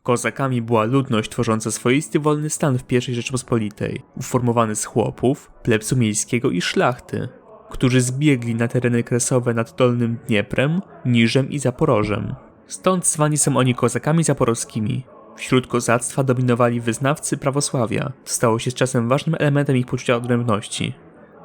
Kozakami była ludność tworząca swoisty wolny stan w I Rzeczpospolitej, uformowany z chłopów, plebsu miejskiego i szlachty, którzy zbiegli na tereny kresowe nad Dolnym Dnieprem, Niżem i Zaporożem. Stąd zwani są oni kozakami zaporowskimi. Wśród kozactwa dominowali wyznawcy prawosławia, co stało się z czasem ważnym elementem ich poczucia odrębności.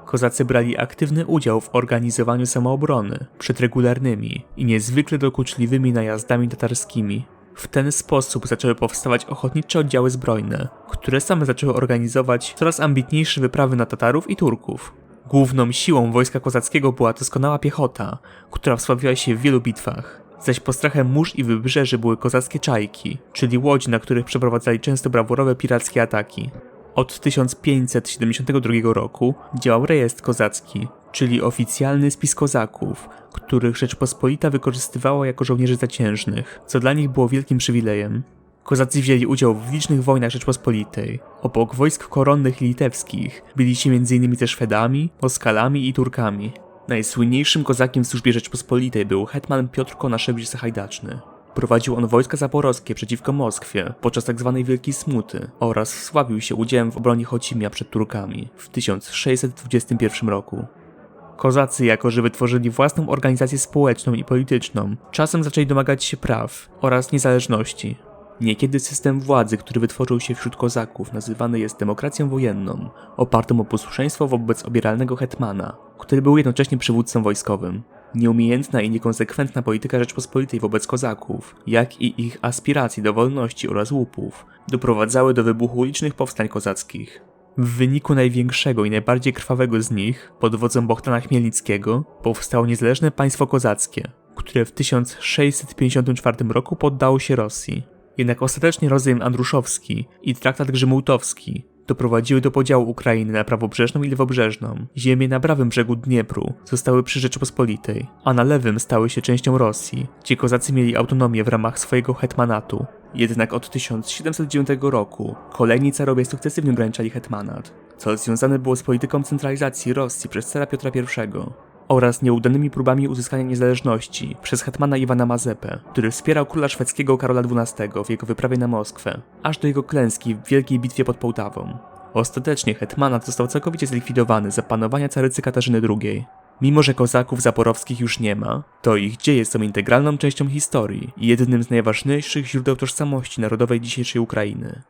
Kozacy brali aktywny udział w organizowaniu samoobrony przed regularnymi i niezwykle dokuczliwymi najazdami tatarskimi. W ten sposób zaczęły powstawać ochotnicze oddziały zbrojne, które same zaczęły organizować coraz ambitniejsze wyprawy na Tatarów i Turków. Główną siłą wojska kozackiego była doskonała piechota, która wsławiła się w wielu bitwach. Zaś postrachem mórz i wybrzeży były kozackie czajki, czyli łodzi, na których przeprowadzali często brawurowe pirackie ataki. Od 1572 roku działał rejestr kozacki, czyli oficjalny spis kozaków, których Rzeczpospolita wykorzystywała jako żołnierzy zaciężnych, co dla nich było wielkim przywilejem. Kozacy wzięli udział w licznych wojnach Rzeczpospolitej. Obok wojsk koronnych i litewskich byli się m.in. ze Szwedami, Moskalami i Turkami. Najsłynniejszym kozakiem w służbie Rzeczpospolitej był hetman Piotr Konaszewicz-Sahajdaczny. Prowadził on wojska zaporowskie przeciwko Moskwie podczas tzw. Wielkiej Smuty oraz wsławił się udziałem w obronie Chocimia przed Turkami w 1621 roku. Kozacy, jako że wytworzyli własną organizację społeczną i polityczną, czasem zaczęli domagać się praw oraz niezależności. Niekiedy system władzy, który wytworzył się wśród kozaków, nazywany jest demokracją wojenną, opartą o posłuszeństwo wobec obieralnego hetmana, który był jednocześnie przywódcą wojskowym. Nieumiejętna i niekonsekwentna polityka Rzeczpospolitej wobec kozaków, jak i ich aspiracji do wolności oraz łupów, doprowadzały do wybuchu licznych powstań kozackich. W wyniku największego i najbardziej krwawego z nich, pod wodzą Bohdana Chmielnickiego, powstało niezależne państwo kozackie, które w 1654 roku poddało się Rosji. Jednak ostatecznie rozejm andruszowski i traktat grzymułtowski doprowadziły do podziału Ukrainy na prawobrzeżną i lewobrzeżną. Ziemie na prawym brzegu Dniepru zostały przy Rzeczypospolitej, a na lewym stały się częścią Rosji, gdzie kozacy mieli autonomię w ramach swojego hetmanatu. Jednak od 1709 roku kolejni carowie sukcesywnie ograniczali hetmanat, co związane było z polityką centralizacji Rosji przez cara Piotra I oraz nieudanymi próbami uzyskania niezależności przez hetmana Iwana Mazepę, który wspierał króla szwedzkiego Karola XII w jego wyprawie na Moskwę, aż do jego klęski w Wielkiej Bitwie pod Połtawą. Ostatecznie hetmanat został całkowicie zlikwidowany za panowania carycy Katarzyny II. Mimo że kozaków zaporowskich już nie ma, to ich dzieje są integralną częścią historii i jednym z najważniejszych źródeł tożsamości narodowej dzisiejszej Ukrainy.